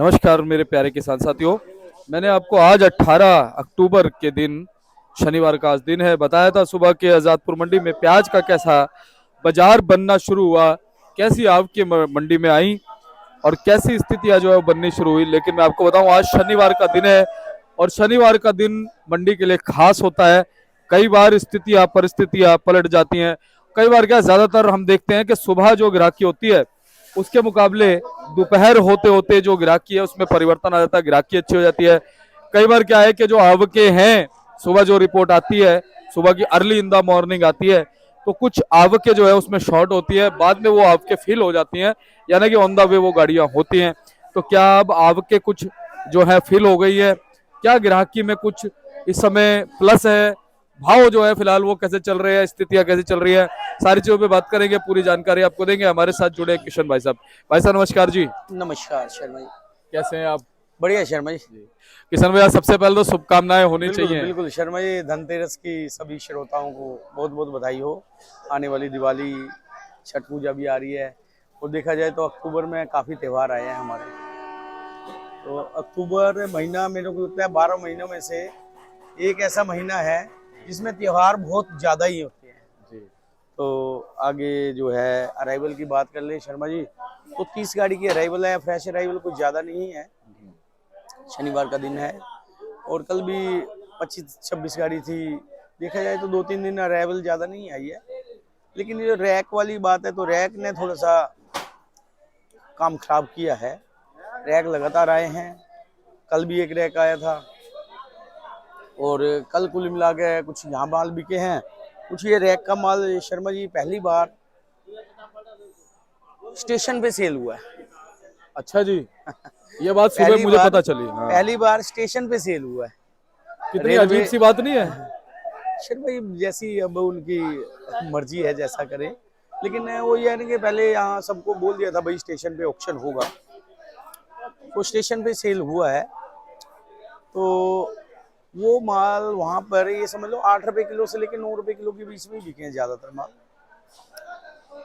नमस्कार मेरे प्यारे किसान साथियों। मैंने आपको आज 18 अक्टूबर के दिन, शनिवार का आज दिन है, बताया था सुबह के आजादपुर मंडी में प्याज का कैसा बाजार बनना शुरू हुआ, कैसी आपकी मंडी में आई और कैसी स्थितियां जो है वो बननी शुरू हुई। लेकिन मैं आपको बताऊं, आज शनिवार का दिन है और शनिवार का दिन मंडी के लिए खास होता है। कई बार स्थितियां परिस्थितियां पलट जाती हैं। कई बार क्या, ज्यादातर हम देखते हैं कि सुबह जो ग्राहकी होती है उसके मुकाबले दोपहर होते होते जो ग्राहकी है उसमें परिवर्तन आ जाता है, ग्राहकी अच्छी हो जाती है। कई बार क्या है कि जो आवकें हैं, सुबह जो रिपोर्ट आती है, सुबह की अर्ली इन द मॉर्निंग आती है, तो कुछ आवकें जो है उसमें शॉर्ट होती है, बाद में वो आवकें फिल हो जाती हैं, यानी कि ऑन द वे वो गाड़ियां होती हैं। तो क्या अब आवकें कुछ जो है फिल हो गई है? क्या ग्राहकी में कुछ इस समय प्लस है? भाव जो है फिलहाल वो कैसे चल रहे हैं, स्थितियां कैसे चल रही है, सारी चीजों पे बात करेंगे, पूरी जानकारी आपको देंगे। हमारे साथ जुड़े किशन भाई साहब। भाई साहब नमस्कार जी। नमस्कार शर्मा जी। कैसे हैं आप? बढ़िया शर्मा जी। किशन भैया, सबसे पहले तो शुभकामनाएं होनी बिल्कुल चाहिए। बिल्कुल शर्मा जी, धनतेरस की सभी श्रोताओं को बहुत बहुत बधाई हो। आने वाली दिवाली, छठ पूजा भी आ रही है और देखा जाए तो अक्टूबर में काफ़ी त्यौहार आए हैं हमारे। तो अक्टूबर महीना मेरे को लगता है 12 महीनों में से एक ऐसा महीना है जिसमें त्यौहार बहुत ज़्यादा ही होते हैं। जी। तो आगे जो है अराइवल की बात कर ले शर्मा जी, तो 30 गाड़ी की अराइवल है, फ्रेश अराइवल कुछ ज़्यादा नहीं है। शनिवार का दिन है और कल भी 25-26 गाड़ी थी। देखा जाए तो 2-3 दिन अराइवल ज़्यादा नहीं आई है, लेकिन ये रैक वाली बात है तो रैक ने थोड़ा सा काम खराब किया है। रैक लगातार आए हैं, कल भी एक रैक आया था और कल कुल मिला के कुछ यहाँ माल बिके हैं, कुछ ये रैक का माल शर्मा जी पहली बार स्टेशन पे सेल हुआ है। अच्छा जी, ये बात सुबह पहली मुझे बार पता चली। हाँ, पहली बार स्टेशन पे सेल हुआ है। कितनी अजीब रेलवे सी बात नहीं है? शर्मा भाई जैसी अब उनकी मर्जी है जैसा करे, लेकिन वो ये है ना कि पहले यहाँ सबको बोल दिया था भाई स्टेशन पे ऑक्शन होगा, तो स्टेशन पे सेल हुआ है। तो वो माल वहाँ पर ये समझ लो 8 रुपए किलो से लेकर 9 रुपए किलो के बीच में ही बिके हैं ज्यादातर माल।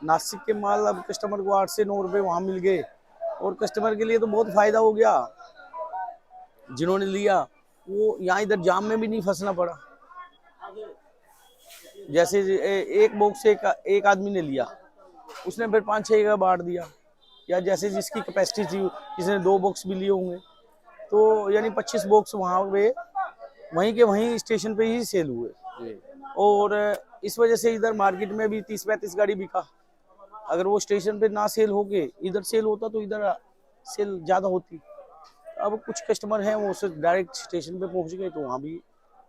नासिक के माल अब कस्टमर को 8 से 9 रुपए वहाँ मिल गए और कस्टमर के लिए तो बहुत फायदा हो गया। जिन्होंने लिया वो यहाँ इधर जाम में भी नहीं फंसना पड़ा। जैसे एक बॉक्स एक आदमी ने लिया, उसने फिर 5-6 का बांट दिया, या जैसे जिसकी कैपेसिटी थी किसी ने 2 बॉक्स भी लिए होंगे, तो यानी 25 बॉक्स वहाँ पे वहीं के वहीं स्टेशन पे ही सेल हुए। और इस वजह से इधर मार्केट में भी 30-35 गाड़ी बिका। अगर वो स्टेशन पे ना सेल होके इधर सेल होता तो इधर सेल ज़्यादा होती। अब कुछ कस्टमर हैं वो डायरेक्ट स्टेशन पे पहुंच गए तो वहाँ भी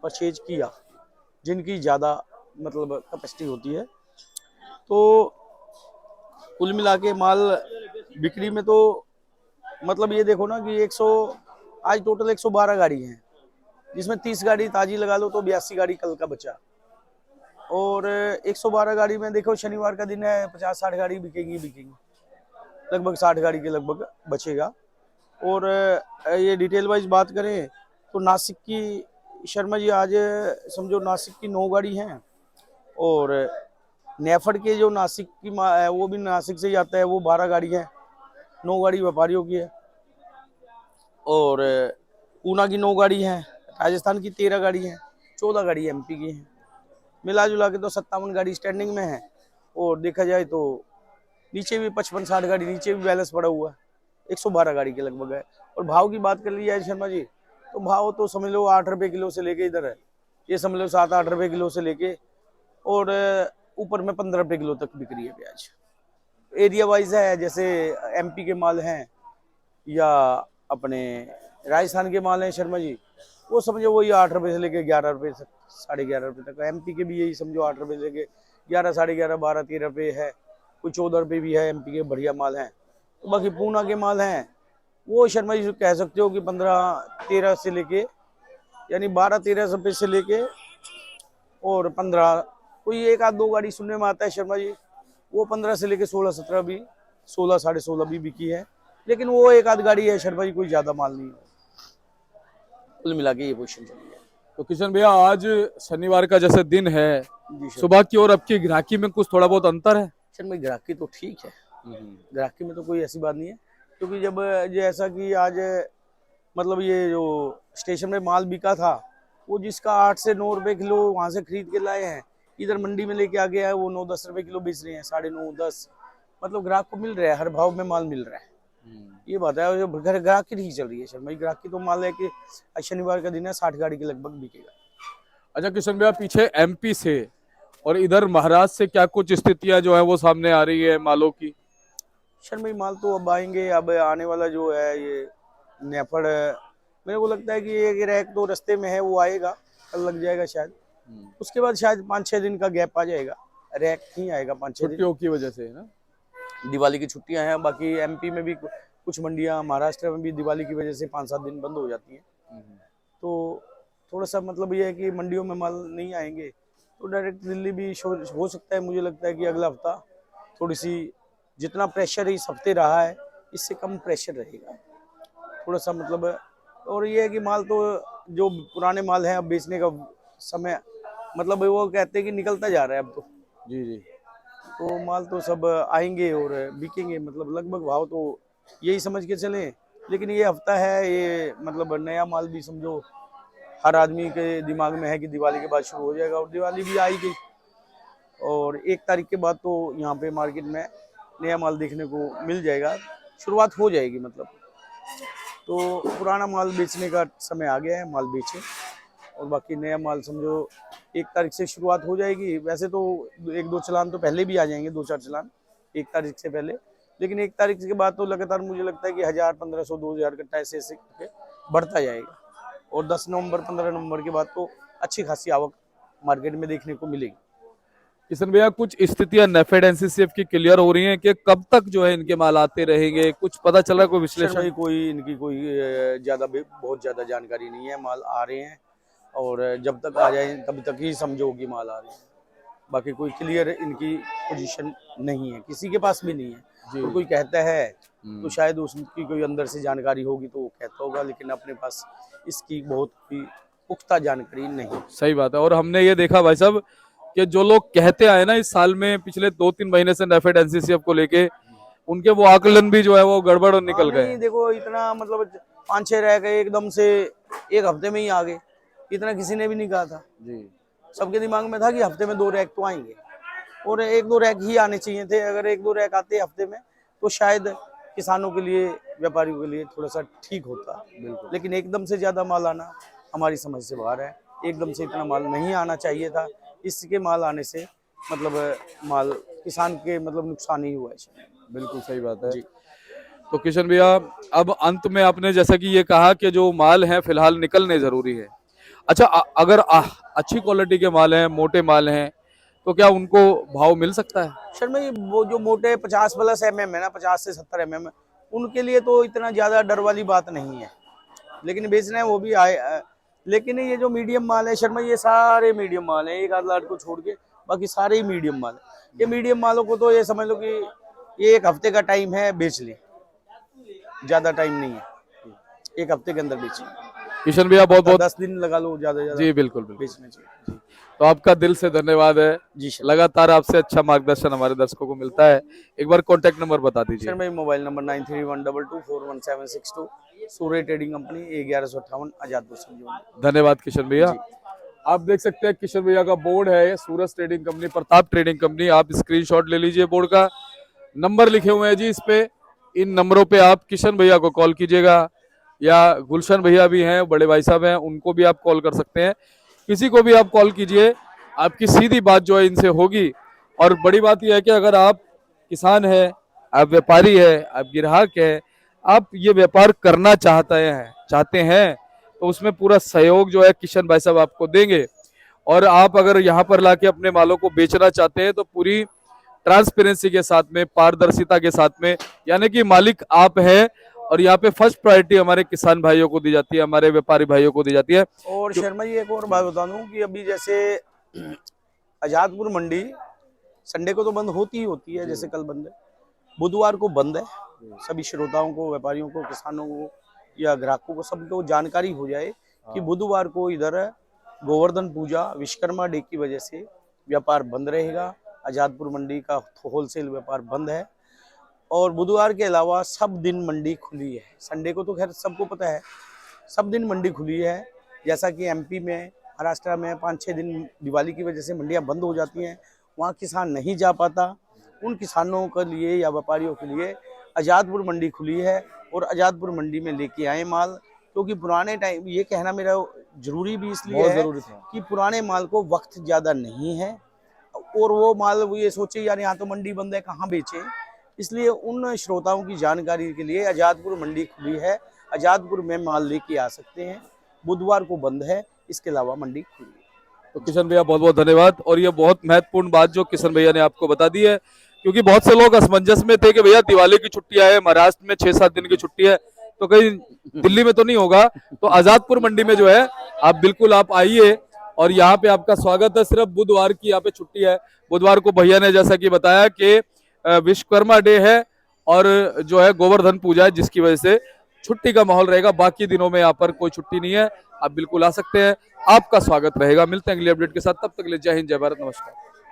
परचेज किया, जिनकी ज़्यादा मतलब कैपेसिटी होती है। तो कुल मिला के माल बिक्री में तो मतलब ये देखो ना कि 100 आज टोटल 112 गाड़ी हैं, जिसमें 30 गाड़ी ताजी लगा लो तो 82 गाड़ी कल का बचा। और 112 गाड़ी में देखो शनिवार का दिन है, 50-60 गाड़ी बिकेंगी, लगभग 60 गाड़ी के लगभग बचेगा। और ये डिटेल वाइज बात करें तो नासिक की शर्मा जी आज समझो नासिक की 9 गाड़ी हैं और नेफड के जो नासिक की है वो भी नासिक से ही आता है, वो 12 गाड़ी है। 9 गाड़ी व्यापारियों की है और पूना की 9 गाड़ी है, राजस्थान की 13 गाड़ी है, 14 गाड़ी एमपी की है। मिला जुला के तो 57 गाड़ी स्टैंडिंग में है। और देखा जाए तो नीचे भी 55-60 गाड़ी नीचे भी बैलेंस पड़ा हुआ है, 112 गाड़ी के लगभग है। और भाव की बात कर ली जाए शर्मा जी, तो भाव तो समझ लो 8 रुपए किलो से लेके इधर है, ये समझ लो 7-8 रुपए किलो से लेके और ऊपर में 15 रुपए किलो तक बिक रही है प्याज। एरिया वाइज है, जैसे एमपी के माल हैं या अपने राजस्थान के माल हैं शर्मा जी, वो समझो वही 8 रुपए से लेके 11 रुपए तक, 11.5 रुपए तक। एमपी के भी यही समझो 8 रुपए से लेके 11, 11.5, 12-13 रुपए है, कोई 14 रुपए भी है। एमपी के बढ़िया माल हैं। तो बाकी पूना के माल हैं वो शर्मा जी कह सकते हो कि 15-13 से लेके यानी 12-13 रुपए से लेके और 15, कोई एक आध दो गाड़ी सुनने में आता है शर्मा जी, वो 15 से लेके 16-17 भी, 16-16.5 भी बिकी है। लेकिन वो एक आध गाड़ी है शर्मा जी, कोई ज्यादा माल नहीं है। कुल मिला के ये पोजीशन चली है। तो किशन भैया, आज शनिवार का जैसे दिन है, जी सर। सुबह की और अब की ग्राहकी में कुछ थोड़ा बहुत अंतर है? शर्मा जी ग्राहकी तो ठीक है, ग्राहकी में तो कोई ऐसी बात नहीं है, क्योंकि जब जैसा कि आज मतलब ये जो स्टेशन में माल बिका था, वो जिसका 8 से 9 रुपए किलो वहां से खरीद के लाए हैं, इधर मंडी में लेके आ गया है, वो 9-10 रुपए किलो बेच रहे हैं, 9.5-10। मतलब ग्राहक को मिल रहा है, हर भाव में माल मिल रहा है। ये बात है। और जो घर ग्राहक की ठीक चल रही है शर्मा जी, ग्राहक की तो माल है कि आज शनिवार का दिन है, 60 गाड़ी के लगभग बिकेगा। अच्छा किशन भैया, पीछे एमपी से और इधर महाराष्ट्र से क्या कुछ स्थितियां जो है वो सामने आ रही है मालों की? शर्मा जी माल तो अब आएंगे, अब आने वाला जो है ये नेफड़, मेरे को लगता है कि एक रैक तो रास्ते में है, वो आएगा, कल लग जाएगा शायद। उसके बाद शायद 5-6 दिन का गैप आ जाएगा, रैक ही आएगा 5-6 दिन। छुट्टियों की वजह से है ना? दिवाली की छुट्टियां हैं, बाकी एमपी में भी कुछ मंडियां, महाराष्ट्र में भी दिवाली की वजह से 5-7 दिन बंद हो जाती हैं। तो थोड़ा सा मतलब ये है कि मंडियों में माल नहीं आएंगे, तो डायरेक्ट दिल्ली भी हो सकता है। मुझे लगता है कि अगला हफ्ता थोड़ी सी, जितना प्रेशर इस हफ्ते रहा है, इससे कम प्रेशर रहेगा थोड़ा सा मतलब। और ये है कि माल तो जो पुराने माल हैं, अब बेचने का समय मतलब वो कहते हैं कि निकलता जा रहा है अब तो। जी जी। तो माल तो सब आएंगे और बिकेंगे, मतलब लगभग भाव तो यही समझ के चलें। लेकिन ये हफ्ता है, ये मतलब नया माल भी समझो हर आदमी के दिमाग में है कि दिवाली के बाद शुरू हो जाएगा, और दिवाली भी आई गई। और 1 तारीख के बाद तो यहाँ पे मार्केट में नया माल देखने को मिल जाएगा, शुरुआत हो जाएगी मतलब। तो पुराना माल बेचने का समय आ गया है, माल बेचे, और बाकी नया माल समझो 1 तारीख से शुरुआत हो जाएगी। वैसे तो 1-2 चलान तो पहले भी आ जाएंगे, 2-4 चलान 1 तारीख से पहले। लेकिन 1 तारीख के बाद तो लगातार मुझे लगता है कि 1000, 1500, 2000 कट्टा ऐसे ऐसे करके बढ़ता जाएगा। और 10 नवंबर, 15 नवंबर के बाद तो अच्छी खासी आवक मार्केट में देखने को मिलेगी। किशन भैया, कुछ स्थितियां नेफेड एनसीसीएफ की क्लियर हो रही हैं कि कब तक जो है इनके माल आते रहेंगे? कुछ पता चला, कोई शर्मा विश्लेषण? जी कोई इनकी कोई बहुत ज्यादा जानकारी नहीं है। माल आ रहे हैं, और जब तक आ जाए तब तक ही समझो कि माल आ रहे हैं। बाकी कोई क्लियर इनकी पोजीशन नहीं है, किसी के पास भी नहीं है। और कोई कहता है तो शायद उसकी कोई अंदर से जानकारी होगी तो वो कहता होगा, लेकिन अपने पास इसकी बहुत ही पुख्ता जानकारी नहीं। सही बात है। और हमने ये देखा भाई साहब कि जो लोग कहते आए ना इस साल में, पिछले 2-3 महीने से नेफेड एनसीसीएफ को लेके, उनके वो आकलन भी जो है वो गड़बड़ और हाँ निकल गए नहीं हैं। देखो, इतना मतलब 5-6 रह गए एकदम से, एक हफ्ते में ही आ गए, इतना किसी ने भी नहीं कहा था। जी। सबके दिमाग में था कि हफ्ते में 2 रैक तो आएंगे, और 1-2 रैक ही आने चाहिए थे। अगर 1-2 रैक आते हफ्ते में तो शायद किसानों के लिए, व्यापारियों के लिए थोड़ा सा ठीक होता। लेकिन एकदम से ज्यादा माल आना हमारी समझ से बाहर है। एकदम से इतना माल नहीं आना चाहिए था। इसके माल आने से मतलब माल किसान के मतलब नुकसान ही हुआ है। बिल्कुल सही बात है। जी। तो किशन भैया, अब अंत में आपने जैसा कि ये कहा कि जो माल है फिलहाल निकलने जरूरी है। अच्छा, अगर अच्छी क्वालिटी के माल हैं, मोटे माल हैं, तो क्या उनको भाव मिल सकता है? शर्मा जी वो जो मोटे 50+ mm है ना, 50 से 70 mm, उनके लिए तो इतना ज्यादा डर वाली बात नहीं है। लेकिन बेचना है वो भी आए। लेकिन ये जो मीडियम माल है शर्मा, ये सारे मीडियम माल है, एक आध लाट को छोड़ के बाकी सारे ही मीडियम माल है। ये मीडियम मालों को तो ये समझ लो कि ये 1 हफ्ते का टाइम है, बेच ले, ज्यादा टाइम नहीं है, 1 हफ्ते के अंदर बेचिए। किशन भैया बहुत बहुत 10 दिन लगा लो ज्यादा से ज्यादा जी बिल्कुल बिल्कुल। बेचना चाहिए। जी तो आपका दिल से धन्यवाद है। जी शर्मा। लगातार आपसे अच्छा मार्गदर्शन हमारे दर्शकों को मिलता है। एक बार कॉन्टेक्ट नंबर बता दीजिए। शर्मा जी मोबाइल नंबर 9312241762, सूर्य ट्रेडिंग कंपनी, 1158 आजादपुर समझो। धन्यवाद किशन भैया। जी आप देख सकते हैं किशन भैया का बोर्ड है, ये Suraj trading company, Pratap trading company. आप स्क्रीनशॉट ले लीजिए बोर्ड का, नंबर लिखे हुए हैं जी इस पे। इन नंबरों पे आप किशन भैया को कॉल कीजिएगा, या गुलशन भैया भी हैं, बड़े भाई साहब हैं, उनको भी आप कॉल कर सकते हैं। किसी को भी आप कॉल कीजिए, आपकी सीधी बात जो है इनसे होगी। और बड़ी बात यह है कि अगर आप किसान हैं, आप व्यापारी है, आप ग्राहक है, आप ये व्यापार करना चाहते हैं, तो उसमें पूरा सहयोग जो है किशन भाई साहब आपको देंगे। और आप अगर यहाँ पर लाके अपने मालों को बेचना चाहते हैं तो पूरी ट्रांसपेरेंसी के साथ में, पारदर्शिता के साथ में, यानी कि मालिक आप हैं। और यहाँ पे फर्स्ट प्रायोरिटी हमारे किसान भाइयों को दी जाती है, हमारे व्यापारी भाइयों को दी जाती है। और शर्मा जी एक और बात बता दूं कि अभी जैसे आजादपुर मंडी संडे को तो बंद होती ही होती है, जैसे कल बंद है, बुधवार को बंद है। सभी श्रोताओं को, व्यापारियों को, किसानों को या ग्राहकों को सबको जानकारी हो जाए कि बुधवार को इधर गोवर्धन पूजा, विश्वकर्मा डे की वजह से व्यापार बंद रहेगा। आजादपुर मंडी का होलसेल व्यापार बंद है। और बुधवार के अलावा सब दिन मंडी खुली है। संडे को तो खैर सबको पता है, सब दिन मंडी खुली है। जैसा कि एमपी में, महाराष्ट्र में 5-6 दिन दिवाली की वजह से मंडियां बंद हो जाती हैं, वहाँ किसान नहीं जा पाता। उन किसानों के लिए या व्यापारियों के लिए आज़ादपुर मंडी खुली है और आज़ादपुर मंडी में लेके आए माल, क्योंकि पुराने टाइम, ये कहना मेरा जरूरी भी इसलिए बहुत है जरूरी था। कि पुराने माल को वक्त ज़्यादा नहीं है और वो माल वो ये सोचे यार यहाँ तो मंडी बंद है, कहाँ बेचे। इसलिए उन श्रोताओं की जानकारी के लिए आज़ादपुर मंडी खुली है, आज़ादपुर में माल लेके आ सकते हैं। बुधवार को बंद है, इसके अलावा मंडी खुली है। तो किशन भैया बहुत बहुत धन्यवाद। और ये बहुत महत्वपूर्ण बात जो किशन भैया ने आपको बता दी है, क्योंकि बहुत से लोग असमंजस में थे कि भैया दिवाली की छुट्टियां है, महाराष्ट्र में 6-7 दिन की छुट्टी है, तो कहीं दिल्ली में तो नहीं होगा। तो आजादपुर मंडी में जो है आप बिल्कुल आप आइए और यहाँ पे आपका स्वागत है। सिर्फ बुधवार की यहाँ पे छुट्टी है। बुधवार को भैया ने जैसा कि बताया कि विश्वकर्मा डे है और जो है गोवर्धन पूजा है, जिसकी वजह से छुट्टी का माहौल रहेगा। बाकी दिनों में यहाँ पर कोई छुट्टी नहीं है, आप बिल्कुल आ सकते हैं, आपका स्वागत रहेगा। मिलते हैं अगली अपडेट के साथ, तब तक के लिए जय हिंद, जय भारत, नमस्कार।